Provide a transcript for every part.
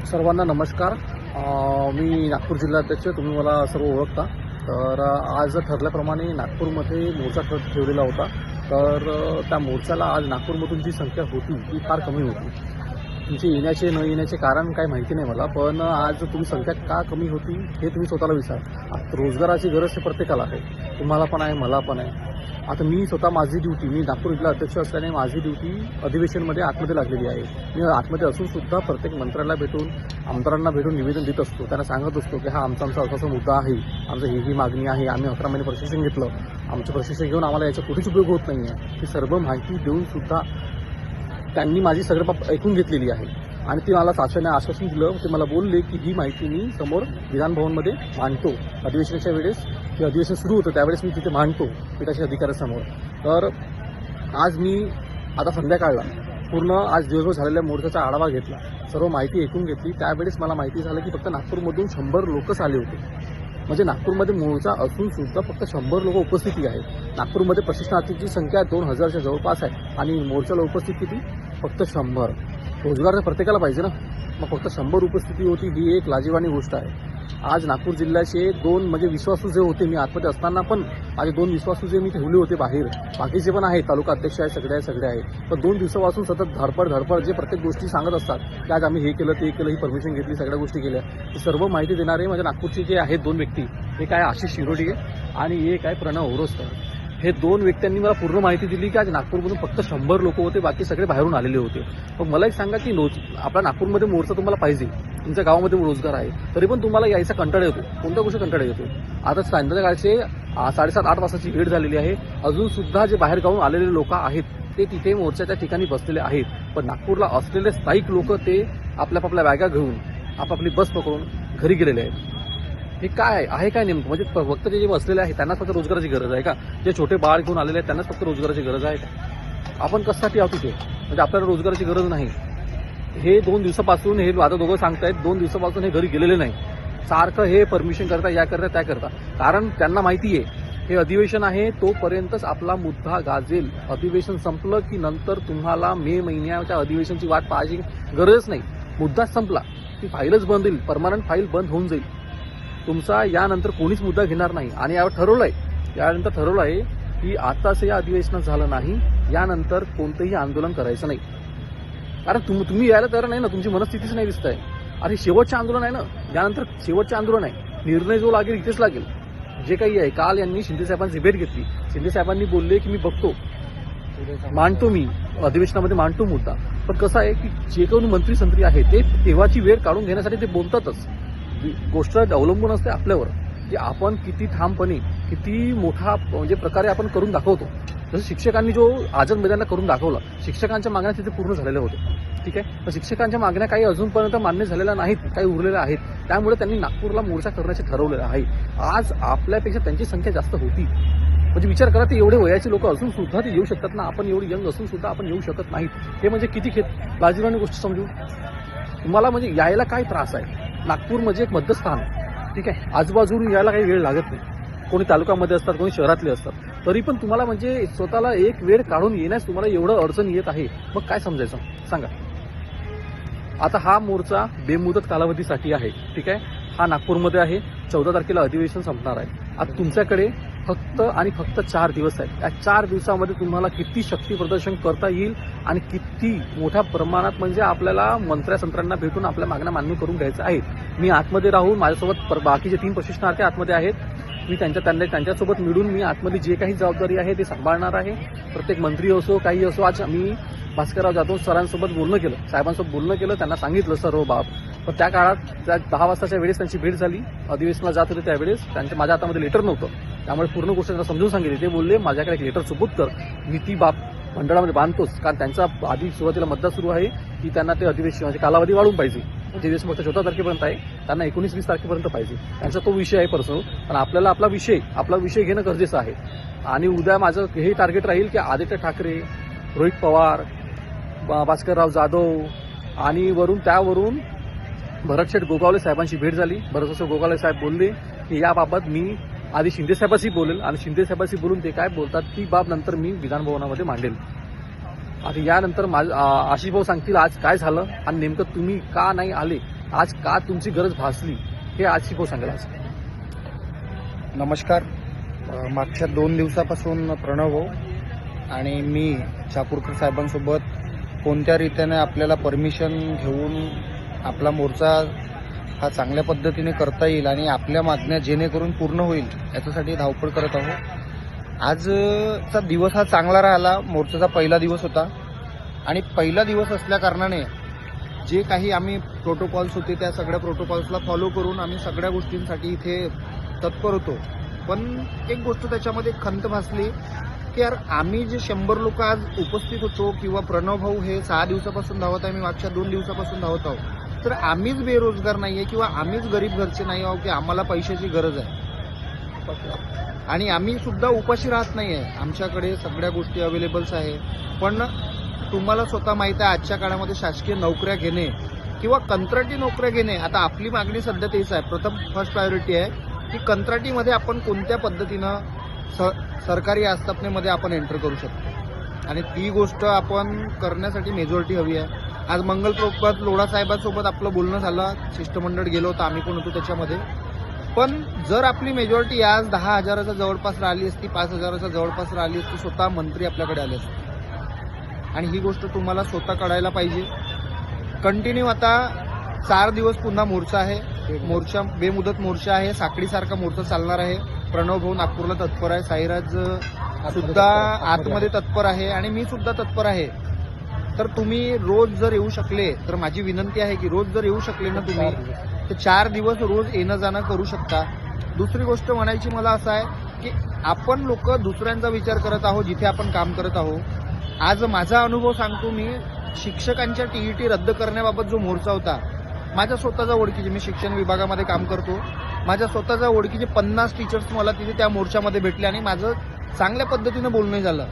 सर्वांना नमस्कार. मी नागपूर जिल्हाध्यक्ष, तुम्ही मला सर्व ओळखता. तर आज ठरल्याप्रमाणे नागपूरमध्ये मोर्चा ठेवलेला होता. तर त्या मोर्चाला आज नागपूरमधून जी संख्या होती ती फार कमी होती. तुमचे येण्याचे न येण्याचे कारण काय माहिती नाही मला, पण आज तुम्ही संख्या का कमी होती हे तुम्ही स्वतःला विचारा. रोजगाराची गरज हे प्रत्येकाला आहे, तुम्हाला पण आहे, मला पण आहे. आता मी स्वतः माझी ड्युटी, मी नागपूर जिल्हा अध्यक्ष असल्याने माझी ड्युटी अधिवेशनमध्ये आतमध्ये लागलेली आहे. मी आतमध्ये असून सुद्धा प्रत्येक मंत्र्याला भेटून, आमदारांना भेटून निवेदन देत असतो. त्यांना सांगत असतो की हा आमचा असा मुद्दा आहे, आमचं ही मागणी आहे, आम्ही 11 महिने प्रशिक्षण घेतलं, आमचं प्रशिक्षण घेऊन आम्हाला याचा कुठेच उपयोग होत नाही आहे. ही सर्व माहिती देऊन सुद्धा त्यांनी माझी सगळं बाब ऐकून घेतलेली आहे. आणि ती मला साक्षाने आश्वासन दिलं. ते मला बोलले की ही माहिती मी समोर विधानभवनमध्ये मांडतो. अधिवेशनाच्या वेळेस, ते अधिवेशन सुरू होतं त्यावेळेस मी तिथे मांडतो पीठाच्या अधिकाऱ्यासमोर. तर आज मी आता संध्याकाळला पूर्ण आज दिवसभर झालेल्या मोर्चाचा आढावा घेतला, सर्व माहिती ऐकून घेतली. त्यावेळेस मला माहिती झालं की फक्त नागपूरमधून 100 लोकच आले होते. म्हणजे नागपूरमध्ये मोर्चा असून सुद्धा फक्त 100 लोक उपस्थिती आहे. नागपूरमध्ये प्रशिक्षणार्थीची संख्या 2000च्या जवळपास आहे आणि मोर्चाला उपस्थित किती? फक्त 100. रोजगार तर प्रत्येकाला पाहिजे ना, मग फक्त 100 उपस्थिती होती. ही एक लाजिरवाणी गोष्ट आहे. आज नागपूर जिल्ह्याचे 2 म्हणजे विश्वासू जे होते, मी आतमध्ये असताना पण माझे 2 विश्वासू जे मी ठेवले होते बाहेर, बाकीचे पण आहेत, तालुका अध्यक्ष आहे, सगळे आहे. पण 2 दिवसापासून सतत धडपड जे प्रत्येक गोष्टी सांगत असतात की आज आम्ही हे केलं, ते केलं, ही परमिशन घेतली, सगळ्या गोष्टी केल्या. ही सर्व माहिती देणारे म्हणजे नागपूरचे जे आहेत 2 व्यक्ती, एक आहे आशिष शिरोडे आणि एक आहे प्रणव ओरोसकर. हे 2 व्यक्तींनी मला पूर्ण माहिती दिली की आज नागपूरमधून फक्त 100 लोक होते, बाकी सगळे बाहेरून आलेले होते. मग मला एक सांगा की आपला नागपूरमध्ये मोर्चा तुम्हाला पाहिजे, तुमच्या गावामध्ये रोजगार आहे, तरी पण तुम्हाला यायचा कंटाळा येतो. कोणत्या गोष्टी कंटाळा येतो? आता संध्याकाळचे 7:30-8 वाजताची वेळ झालेली आहे. अजून सुद्धा जे बाहेर गावून आलेले लोक आहेत ते तिथे मोर्चाच्या ठिकाणी बसलेले आहेत. पण नागपूरला असलेले स्थायिक लोक ते आपल्या बॅगा घेऊन आपापली बस पकडून घरी गेलेले आहेत. हे काय आहे काय नेमकं? म्हणजे फक्त जे बसलेले आहेत त्यांनाच फक्त रोजगाराची गरज आहे का? जे छोटे बाळ घेऊन आलेले आहेत त्यांनाच फक्त रोजगाराची गरज आहे का? आपण कशासाठी आहोत तिथे? म्हणजे आपल्याला रोजगाराची गरज नाही. हे 2 दिवसापासून हे आता दोघं सांगतायत 2 दिवसापासून हे घरी गेलेले नाही. सारखं हे परमिशन करता, या करता, त्या करता. कारण त्यांना माहिती आहे हे अधिवेशन आहे तोपर्यंतच आपला मुद्दा गाजेल. अधिवेशन संपलं की नंतर तुम्हाला मे महिन्याच्या अधिवेशनची वाट पाहायची गरजच नाही. मुद्दाच संपला, ती फाईलच बंद होईल, परमनंट फाईल बंद होऊन जाईल. तुमचा यानंतर कोणीच मुद्दा घेणार नाही. आणि यानंतर ठरवलं आहे की आताच या अधिवेशनात झालं नाही, यानंतर कोणतंही आंदोलन करायचं नाही. कारण तुम्ही यायला तयार नाही ना, तुमची मनस्थितीच नाही दिसत आहे. अरे शेवटचं आंदोलन आहे ना, यानंतर शेवटचं आंदोलन आहे. निर्णय जो लागेल इथेच लागेल. जे काही आहे, काल यांनी शिंदे साहेबांची भेट घेतली. शिंदे साहेबांनी बोलले की मी बघतो, मांडतो, मी अधिवेशनामध्ये मांडतो मुद्दा. पण कसं आहे की जे कोणी मंत्री आहे ते तेव्हाची वेळ काढून घेण्यासाठी ते बोलतातच. गोष्ट अवलंबून असते आपल्यावर की आपण किती ठामपणे, किती मोठा म्हणजे प्रकारे आपण करून दाखवतो. जसं शिक्षकांनी जो आझाद मैदानला करून दाखवला, शिक्षकांच्या मागण्या तिथे पूर्ण झालेल्या होत्या. ठीक आहे, पण शिक्षकांच्या मागण्या काही अजूनपर्यंत मान्य झालेल्या नाहीत, काही उरलेल्या आहेत. त्यामुळे त्यांनी नागपूरला मोर्चा करण्याचे ठरवलेलं आहे. आज आपल्यापेक्षा त्यांची संख्या जास्त होती. म्हणजे विचार करा, ते एवढे वयाचे लोक असून सुद्धा ते येऊ शकतात ना. आपण एवढी यंग असून सुद्धा आपण येऊ शकत नाहीत. हे म्हणजे किती लाजिरवाणी गोष्ट समजू. तुम्हाला म्हणजे यायला काय त्रास आहे? नागपूर म्हणजे एक मध्यस्थान, ठीक आहे. आजूबाजून यायला काही वेळ लागत नाही. कोणी तालुक्यामध्ये असतात, कोणी शहरातले असतात, तरी पण तुम्हाला म्हणजे स्वतःला एक वेळ काढून येण्यास तुम्हाला एवढं अडचण येत आहे. मग काय समजायचं सांगा. आता हा मोर्चा बेमुदत कालावधीसाठी आहे, ठीक आहे. हा नागपूरमध्ये आहे. 14 तारखेला अधिवेशन संपणार आहे. आता तुमच्याकडे फक्त आणि फक्त 4 दिवस आहेत. या 4 दिवसामध्ये तुम्हाला किती शक्ती प्रदर्शन करता येईल आणि किती मोठ्या प्रमाणात म्हणजे आपल्याला मंत्र्यांना भेटून आपल्या मागण्या मान्य करून घ्यायच्या आहेत. मी आतमध्ये राहून, माझ्यासोबत बाकीचे 3 प्रशिक्षणार्थी आतमध्ये आहेत. मी त्यांच्यासोबत मिळून मी आतमध्ये जे काही जबाबदारी आहे ते सांभाळणार आहे. प्रत्येक मंत्री असो, काही असो. आज मी भास्करराव जाधव सरांसोबत बोलणं केलं, साहेबांसोबत बोलणं केलं, त्यांना सांगितलं सर्व बाब. पण त्या काळात 10 वाजताच्या वेळेस त्यांची भेट झाली. अधिवेशनाला जात होते त्यावेळेस माझ्या हातामध्ये लेटर नव्हतं, त्यामुळे पूर्ण गोष्ट त्यांना समजून सांगितली. ते बोलले माझ्याकडे एक लेटर सबूत कर, मी ती बाब मंडळामध्ये बांधतोच. कारण त्यांचा आधी सुरुवातीला मुद्दा सुरू आहे की त्यांना ते अधिवेशन म्हणजे कालावधी वाढून पाहिजे. अधिवेशन फक्त 14 तारखेपर्यंत आहे, त्यांना 19-20 तारखेपर्यंत पाहिजे. त्यांचा तो विषय आहे पर्सनल. पण आपल्याला आपला विषय घेणं गरजेचं आहे. आणि उद्या माझं हे टार्गेट राहील की आदित्य ठाकरे, रोहित पवार, भास्करराव जाधव आणि त्यावरून भरतशेठ गोगावले साहेबांची भेट झाली. भरतशेठ गोगावले साहेब बोलले की याबाबत मी आधी शिंदे साहेबांशी बोलेल आणि शिंदे साहेबांशी बोलून ते काय बोलतात ती बाब नंतर मी विधानभवनामध्ये मांडेल. आता यानंतर आशिष भाऊ सांगतील आज काय झालं आणि नेमकं तुम्ही का नाही आले आज का तुमची गरज भासली हे आज शिकव सांगाल आज. नमस्कार. मागच्या 2 दिवसापासून प्रणव भाऊ आणि मी चाकूरकर साहेबांसोबत कोणत्या रीतीने आपल्याला परमिशन घेऊन आपला मोर्चा हा चांगल्या पद्धतीने करता येईल आणि आपल्या मागण्या जेणेकरून पूर्ण होईल याच्यासाठी धावपळ करत आहोत. आजचा दिवस हा चांगला राहिला. मोर्चाचा पहिला दिवस होता आणि पहिला दिवस असल्या कारणाने जे काही आम्ही प्रोटोकॉल्स होते त्या सगळ्या प्रोटोकॉल्सला फॉलो करून आम्ही सगळ्या गोष्टींसाठी इथे तत्पर होतो. पण एक गोष्ट त्याच्यामध्ये खंत भासली की यार आम्ही जे 100 लोक आज उपस्थित होतो किंवा प्रणव भाऊ हे 6 दिवसापासून धावत आहे, मी मागच्या 2 दिवसापासून धावत आहोत, तर आम्हीच बेरोजगार नाही आहे किंवा आम्हीच गरीब घरचे नाही आहोत की आम्हाला पैशाची गरज आहे आणि आम्ही सुद्धा उपाशी राहत नाही आहे. आमच्याकडे सगळ्या गोष्टी अवेलेबल्स आहे. पण तुम्हाला स्वतः माहीत आहे आजच्या काळामध्ये शासकीय नोकऱ्या घेणे किंवा कंत्राटी नोकऱ्या घेणे, आता आपली मागणी सध्या तेच आहे. फर्स्ट प्रायोरिटी आहे की कंत्राटीमध्ये आपण कोणत्या पद्धतीनं सरकारी आस्थापनेमध्ये आपण एंटर करू शकतो आणि ती गोष्ट आपण करण्यासाठी मेजॉरिटी हवी आहे. आज मंगलप्रोपात लोढा साहेबांसोबत आपलं बोलणं झालं, शिष्टमंडळ गेलो होतं, आम्ही पण होतो त्याच्यामध्ये. पण जर आपली मेजॉरिटी आज 10,000च्या जवळपास राहिली असती, 5,000च्या जवळपास राहिली असती, स्वतः मंत्री आपल्याकडे आले असते आणि ही गोष्ट तुम्हाला स्वतः कळायला पाहिजे. कंटिन्यू आता 4 दिवस पुन्हा मोर्चा आहे. मोर्चा बेमुदत मोर्चा आहे. साखळीसारखा मोर्चा चालणार आहे. प्रणव भाऊ नागपूरला तत्पर आहे, साईराज सुद्धा आतमध्ये तत्पर आहे आणि मी सुद्धा तत्पर आहे. तर तुम्ही रोज जर येऊ शकले तर माझी विनंती आहे की रोज जर येऊ शकले ना तुम्ही तर 4 दिवस रोज येणं जाणं करू शकता. दुसरी गोष्ट म्हणायची मला असं आहे की आपण लोक दुसऱ्यांचा विचार करत आहोत जिथे आपण काम करत आहोत. आज माझा अनुभव सांगतो मी. शिक्षकांच्या TET रद्द करण्याबाबत जो मोर्चा होता, माझ्या स्वतःच्या ओळखीचे, मी शिक्षण विभागामध्ये काम करतो, माझ्या स्वतःच्या ओळखीचे 50 टीचर्स मला तिथे त्या मोर्चामध्ये भेटले आणि माझं चांगल्या पद्धतीनं बोलणं झालं.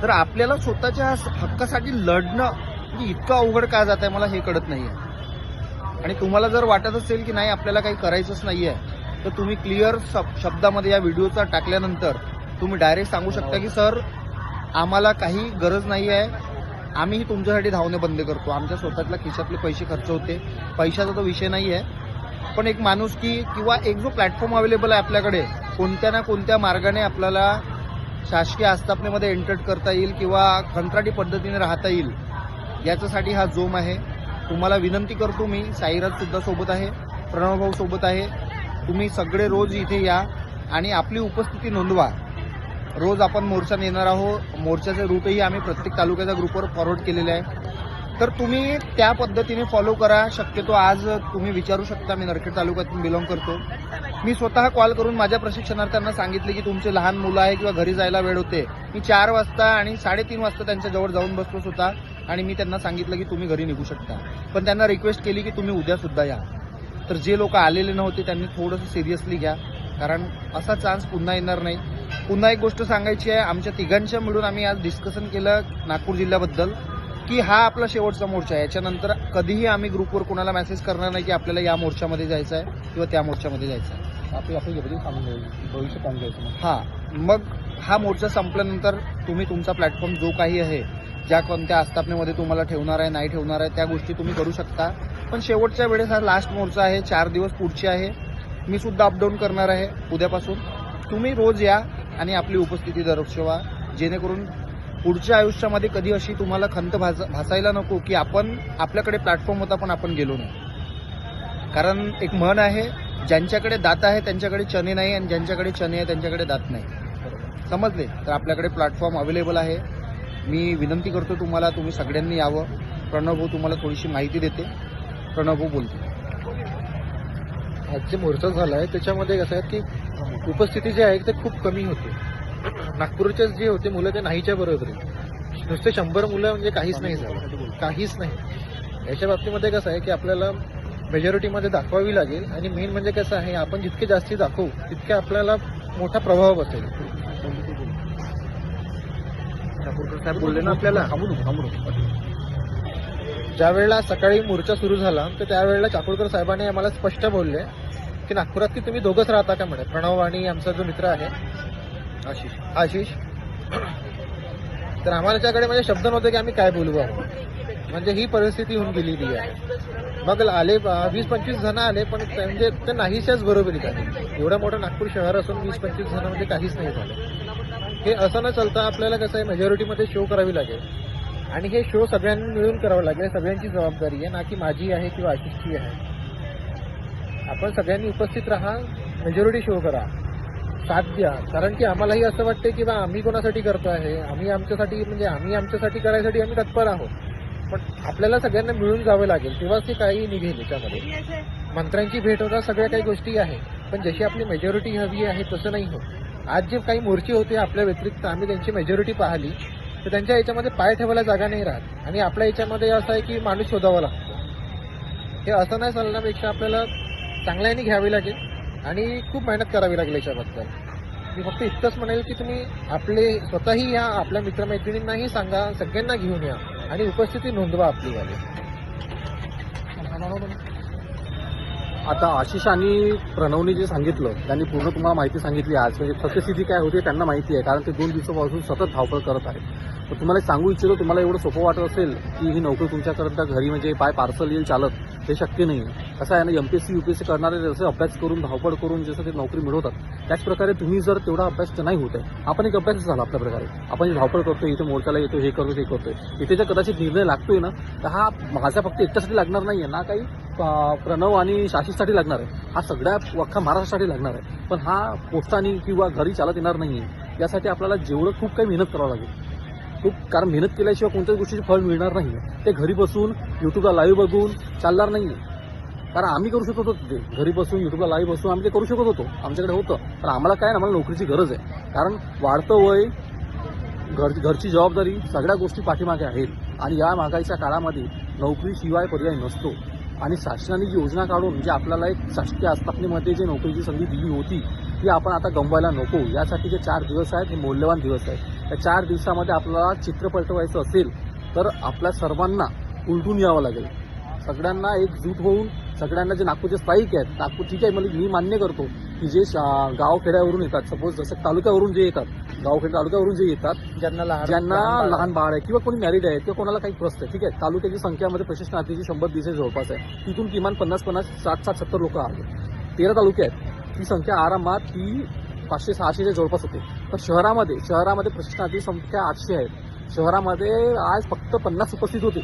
तर आपल्याला स्वतःच्या हक्कासाठी लढणं इतकं अवघड का जात आहे मला हे कळत नाही आहे. आणि तुम्हाला जर वाटत असेल की नाही आपल्याला काही करायचंच नाही आहे तर तुम्ही क्लिअर शब्दामध्ये या व्हिडिओचा टाकल्यानंतर तुम्ही डायरेक्ट सांगू शकता की सर आम्हाला काही गरज नाही आहे, आम्हीही तुमच्यासाठी धावणे बंद करतो. आमच्या स्वतःतल्या खिशातले पैसे खर्च होते, पैशाचा तो विषय नाही आहे. पण एक माणुसकी किंवा एक जो प्लॅटफॉर्म अवेलेबल आहे आपल्याकडे, कोणत्या ना कोणत्या मार्गाने आपल्याला शासकीय आस्थापनेमध्ये एंटर करता येईल किंवा कंत्राटी पद्धतीने राहता येईल, याच्यासाठी हा जोम आहे. तुम्हाला विनंती करतो मी, साईराज सुद्धा सोबत आहे, प्रणव भाऊ सोबत आहे, तुम्ही सगळे रोज इथे या आणि आपली उपस्थिती नोंदवा. रोज आपण मोर्चा नेणार आहोत. मोर्चाचे रूटही आम्ही प्रत्येक तालुक्याच्या ग्रुपवर फॉरवर्ड केलेले आहे. तर तुम्ही त्या पद्धतीने फॉलो करा. शक्यतो आज तुम्ही विचारू शकता, मी नरखेड तालुक्यातून बिलॉंग करतो. मी स्वतः कॉल करून माझ्या प्रशिक्षणार्थ्यांना सांगितले की तुमचे लहान मुलं आहे किंवा घरी जायला वेळ होते. मी 4 वाजता आणि 3:30 वाजता त्यांच्या जवळ जाऊन बसलो स्वतः आणि मी त्यांना सांगितलं की तुम्ही घरी निघू शकता. पण त्यांना रिक्वेस्ट केली की तुम्ही उद्या सुद्धा या. तर जे लोक आलेले नव्हते त्यांनी थोडंसं सिरियसली घ्या, कारण असा चान्स पुन्हा येणार नाही. पुन्हा एक गोष्ट सांगायची आहे, आमच्या तिघांच्या मिळून आम्ही आज डिस्कशन केलं नागपूर जिल्ह्याबद्दल की हा आपला शेवटचा मोर्चा आहे. याच्यानंतर कधीही आम्ही ग्रुपवर कोणाला मेसेज करणार नाही की आपल्याला या मोर्चामध्ये जायचं आहे किंवा त्या मोर्चामध्ये जायचं आहे. भविष्य पाहून घ्यायचं. हां, मग हा मोर्चा संपल्यानंतर तुम्ही तुमचा प्लॅटफॉर्म जो काही आहे, ज्या कोणत्या आस्थापनेमध्ये तुम्हाला ठेवणार आहे नाही ठेवणार आहे त्या गोष्टी तुम्ही करू शकता. पण शेवटच्या वेळेस हा लास्ट मोर्चा आहे. 4 दिवस पुढचे आहे. मी सुद्धा अपडाऊन करणार आहे उद्यापासून. तुम्ही रोज या आणि आपली उपस्थिती दर्शवा, जेणेकरून पुढच्या आयुष्यामध्ये कधी अशी तुम्हाला खंत भासायला नको की आपण आपल्याकडे प्लॅटफॉर्म होता पण आपण गेलो नाही. कारण एक म्हण आहे, ज्यांच्याकडे दात आहे त्यांच्याकडे चणे नाही आणि ज्यांच्याकडे चणे आहे त्यांच्याकडे दात नाही. समजले? तर आपल्याकडे प्लॅटफॉर्म अवेलेबल आहे. मी विनंती करतो तुम्हाला, तुम्ही सगळ्यांनी यावं. प्रणव भाऊ तुम्हाला थोडीशी माहिती देते. प्रणव भाऊ बोलते. आज जे मोर्चा झाला आहे त्याच्यामध्ये कसं आहे की उपस्थिती जी आहे ते खूप कमी होते. नागपूरचे जे होते मुलं ते नाहीच्या बरोबर आहे. नुसते 100 मुलं म्हणजे काहीच नाही झालं, काहीच नाही. याच्या बाबतीमध्ये कसं आहे की आपल्याला मेजॉरिटीमध्ये दाखवावी लागेल आणि मेन म्हणजे कसं आहे, आपण जितके जास्ती दाखवू तितके आपल्याला मोठा प्रभाव बसेल. साहेब बोलले ना आपल्याला ज्या वेळेला सकाळी मोर्चा सुरू झाला तर त्यावेळेला चाकूरकर साहेबांनी आम्हाला स्पष्ट बोलले की नागपुरात की तुम्ही दोघंच राहता का म्हणे, प्रणव आणि आमचा जो मित्र आहे आशिष. तर आम्हाला त्याच्याकडे म्हणजे शब्द नव्हते की आम्ही काय बोलू आहोत. म्हणजे ही परिस्थिती होऊन गेलेली आहे. मग आले 20-25 जण आले, पण म्हणजे ते नाहीच्याच बरोबरीत आले. एवढं मोठं नागपूर शहर असून 20-25 जण म्हणजे काहीच नाही झालं. हे असं न चालता आपल्याला कसं आहे, मेजॉरिटीमध्ये शो करावी लागेल आणि हे शो सगळ्यांनी मिळून करावं लागेल. सगळ्यांची जबाबदारी आहे, ना की माझी आहे किंवा आशिषची आहे. आपण सगळ्यांनी उपस्थित राहा, मेजॉरिटी शो करा, साथ द्या. कारण की आम्हालाही असं वाटते की बा आम्ही कोणासाठी करतो आहे, आम्ही आमच्यासाठी करायसाठी आम्ही तत्पर आहोत. पण आपल्याला सगळ्यांना मिळून जावं लागेल, तेव्हाच ते काही निघेल याच्यामध्ये. मंत्र्यांची भेट होता, सगळ्या काही गोष्टी आहे, पण जशी आपली मेजॉरिटी हवी आहे तसं नाही होत. आज जे काही मोर्चे होते आपल्या व्यतिरिक्त, आम्ही त्यांची मेजॉरिटी पाहिली तर त्यांच्या याच्यामध्ये पाय ठेवायला जागा नाही राहत आणि आपल्या याच्यामध्ये असं आहे की माणूस शोधावा लागतो. हे असं नाही चालण्यापेक्षा आपल्याला चांगल्याने घ्यावी लागेल आणि खूप मेहनत करावी लागेल याच्याबद्दल. मी फक्त इतकंच म्हणेल की तुम्ही आपले स्वतःही या, आपल्या मित्रमैत्रिणींनाही सांगा, सगळ्यांना घेऊन या आणि उपस्थिती नोंदवा आपली वाली. आता आशिष आणि प्रणवने जे सांगितलं त्यांनी पूर्ण तुम्हाला माहिती सांगितली. आज म्हणजे सत्यस्थिती काय होती त्यांना माहिती आहे, कारण ते 2 दिवसापासून सतत धावपळ करत आहे. तर तुम्हाला एक सांगू इच्छितो, तुम्हाला एवढं सोपं वाटत असेल की ही नोकरी तुमच्याकडं घरी म्हणजे बाय पार्सल येईल चालत, हे शक्य नाही आहे. कसं आहे ना, MPSC UPSC करणारे जसे अभ्यास करून धावपळ करून जसं ते नोकरी मिळवतात, त्याच प्रकारे तुम्ही जर तेवढा अभ्यास नाही होत आहे, आपण एक अभ्यासच झाला आपल्या प्रकारे. आपण धावपळ करतोय, इथे मोर्चाला येतो, हे करतो, ते करतोय, इथे जर कदाचित निर्णय लागतोय ना, तर हा माझा फक्त एकट्यासाठी लागणार नाही आहे ना, काही प्रणव आणि आशिषसाठी लागणार आहे, हा सगळ्या अख्खा महाराष्ट्रासाठी लागणार आहे. पण हा पोस्टाने किंवा घरी चालत येणार नाही आहे. यासाठी आपल्याला जेवढं खूप काही मेहनत करावं लागेल, कारण मेहनत केल्याशिवाय कोणत्याच गोष्टीचे फळ मिळणार नाही आहे. ते घरी बसून युट्यूबला लाईव्ह बघून चालणार नाही आहे. कारण आम्ही करू शकत होतो, ते घरी बसून युट्यूबला लाईव्ह बसून आम्ही ते करू शकत होतो, आमच्याकडे होतं. पण आम्हाला काय, आम्हाला नोकरीची गरज आहे. कारण वाढतं वय, घरची जबाबदारी, सगळ्या गोष्टी पाठीमागे आहेत आणि या महागाईच्या काळामध्ये नोकरीशिवाय पर्याय नसतो. आणि शासनाने जी योजना काढून जे आपल्याला एक शासकीय आस्थापनेमध्ये जे नोकरीची संधी दिली होती, ती आपण आता गमवायला नको. यासाठी जे 4 दिवस आहेत हे मौल्यवान दिवस आहेत. त्या 4 दिवसामध्ये आपल्याला चित्र पलटवायचं असेल तर आपल्या सर्वांना उलटून यावं लागेल. सगळ्यांना एकजूट होऊन, सगळ्यांना जे नागपूरचे स्थायिक आहेत, नागपूर ठीक आहे, मला मी मान्य करतो की जे गावखेड्यावरून येतात, सपोज जसं तालुक्यावरून जे येतात, गावखेड तालुक्यावरून जे येतात, ज्यांना लहान बाळ आहे किंवा कोणी मॅरिड आहे किंवा कोणाला काही प्रश्न आहे, ठीक आहे, तालुक्याची संख्यामध्ये प्रशिक्षणार्थीची 100-150 जवळपास आहे. तिथून किमान 50-50, 60-70 लोक आहेत. 13 तालुके आहेत, ती संख्या आरामात ती 500-600च्या जवळपास होते. तर शहरामध्ये प्रशिक्षणार्थी संख्या 800 आहेत. शहरामध्ये आज फक्त 50 उपस्थित होते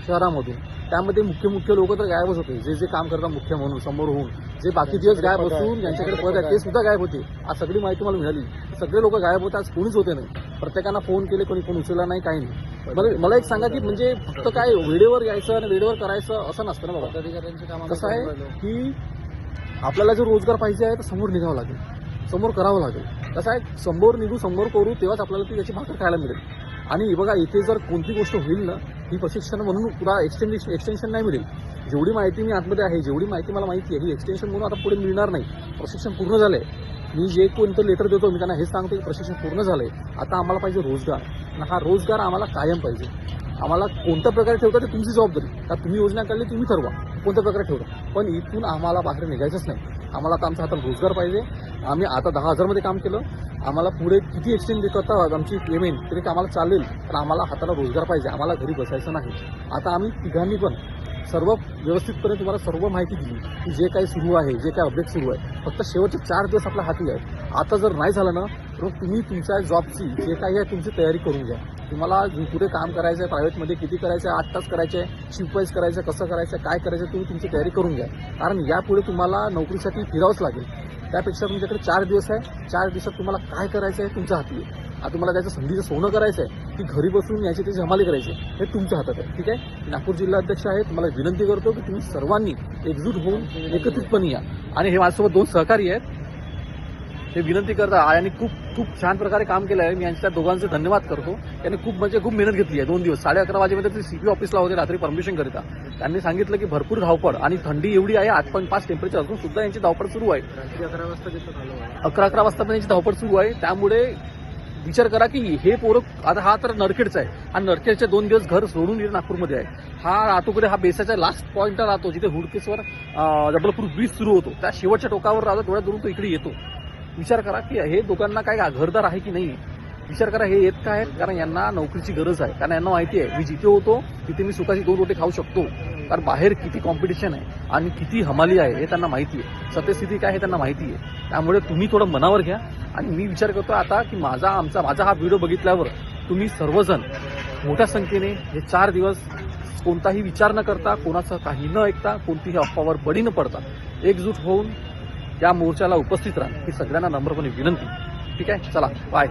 शहरामधून. त्यामध्ये मुख्य लोक तर गायबच होते, जे काम करतात मुख्य म्हणून समोर होऊन, जे बाकी दिवस गायब असून ज्यांच्याकडे पद आहे ते सुद्धा गायब होते. आज सगळी माहिती मला मिळाली, सगळे लोक गायब होते, आज कोणीच होते नाही. प्रत्येकांना फोन केले, कोणी फोन उचलला नाही, काही नाही. मला एक सांगा की म्हणजे फक्त काय व्हिडिओवर यायचं आणि व्हिडिओवर करायचं असं नसतं ना बाबा. कसं आहे की आपल्याला जर रोजगार पाहिजे आहे तर समोर निघावं लागेल, समोर करावं लागेल. कसं आहे, समोर करू तेव्हाच आपल्याला ती त्याची भाकर खायला मिळेल. आणि बघा, इथे जर कोणती गोष्ट होईल ना, ही प्रशिक्षण म्हणून पुरा एक्सटेन्शन नाही मिळेल. जेवढी माहिती मी आतमध्ये आहे, जेवढी माहिती मला माहिती आहे, ही एक्सटेन्शन म्हणून आता पुढे मिळणार नाही. प्रशिक्षण पूर्ण झालंय. मी जे कोणतं लेटर देतो मी त्यांना हेच सांगतो की प्रशिक्षण पूर्ण झालंय, आता आम्हाला पाहिजे रोजगार. आणि हा रोजगार आम्हाला कायम पाहिजे. आम्हाला कोणत्या प्रकारे ठेवता ते तुमची जबाबदारी. का तुम्ही योजना काढली, तुम्ही ठरवा कोणत्या प्रकारे ठेवता, पण इथून आम्हाला बाहेर निघायचंच नाही. आम्हाला आता आमच्या हातात रोजगार पाहिजे. आम्ही आता 10,000मध्ये काम केलं, आम्हाला पुढे किती एक्सटेंड करता आमची पेमेंट तरी आम्हाला चालेल, पण आम्हाला हाताला रोजगार पाहिजे. आम्हाला घरी बसायचं नाही. आता आम्ही तिघांनी पण सर्व व्यवस्थितपणे तुम्हाला सर्व माहिती दिली की जे काही सुरू आहे, जे काही अपडेट सुरू आहे. फक्त शेवटचे 4 दिवस आपल्या हाती आहे. आता जर नाही झालं ना, तर तुम्ही तुमच्या जॉबची जे काही आहे तुमची तयारी करून घ्या. तुम्हाला पुढे काम करायचं आहे, प्रायव्हेटमध्ये किती करायचं आहे, 8 तास करायचे आहे, शिफ्ट वाईज करायचं आहे, कसं करायचं आहे, काय करायचं आहे, तुम्ही तुमची तयारी करून घ्या. कारण यापुढे तुम्हाला नोकरीसाठी फिरावंच लागेल. त्यापेक्षा तुमच्याकडे 4 दिवस आहे. 4 दिवसात तुम्हाला काय करायचं आहे तुमच्या हाती आहे. आता तुम्हाला त्याचं संधीचं सोनं करायचं आहे की घरी बसून याची त्याची हमाली करायची आहे, हे तुमच्या हातात आहे. ठीक आहे, नागपूर जिल्हाध्यक्ष आहे, तुम्हाला विनंती करतो की तुम्ही सर्वांनी एकजूट होऊन एकत्रितपणे या. आणि हे माझ्यासोबत 2 सहकारी आहेत, हे विनंती करता आणि खूप छान प्रकारे काम केलं आहे. मी यांच्या दोघांचे धन्यवाद करतो. त्यांनी खूप मेहनत घेतली आहे. 2 दिवस 11:30 वाजेपर्यंत ते CP ऑफिसला होते रात्री परमिशन करिता. त्यांनी सांगितलं की भरपूर धावपळ आणि थंडी एवढी आहे, 8.5 टेम्परेचर असून सुद्धा यांची धावपळ सुरू आहे. 11 वाजता 11 वाजता पण यांची धावपळ सुरू आहे. त्यामुळे विचार करा की हे पोरं, आता हा तर नरखेडचा आहे आणि नरखेडचे 2 दिवस घर सोडून इथे नागपूरमध्ये आहे. हा राहतो कुठे, हा बेसाच्या लास्ट पॉईंटला राहतो जिथे हुडकेश्वर जबलपूर ब्रिज सुरू होतो, त्या शेवटच्या टोकावर राहतो. तेवढ्या दुरून तो इकडे येतो. विचार करा की हे दोघांना काय घरदार आहे की नाही. विचार करा हे येत काय आहेत, कारण यांना नोकरीची गरज आहे. कारण यांना माहिती आहे मी जिथे होतो तिथे मी सुखाची 2 रोटी खाऊ शकतो. कारण बाहेर किती कॉम्पिटिशन आहे आणि किती हमाली आहे हे त्यांना माहिती आहे. सत्यस्थिती काय हे त्यांना माहिती आहे. त्यामुळे तुम्ही थोडं मनावर घ्या. आणि मी विचार करतो आता की माझा हा व्हिडिओ बघितल्यावर तुम्ही सर्वजण मोठ्या संख्येने हे 4 दिवस कोणताही विचार न करता, कोणाचं काही न ऐकता, कोणतीही अफवावर बळी न पडता एकजूट होऊन या मोर्चाला उपस्थित राहा ही सगळ्यांना नम्रपणे विनंती. ठीक आहे, चला बाय.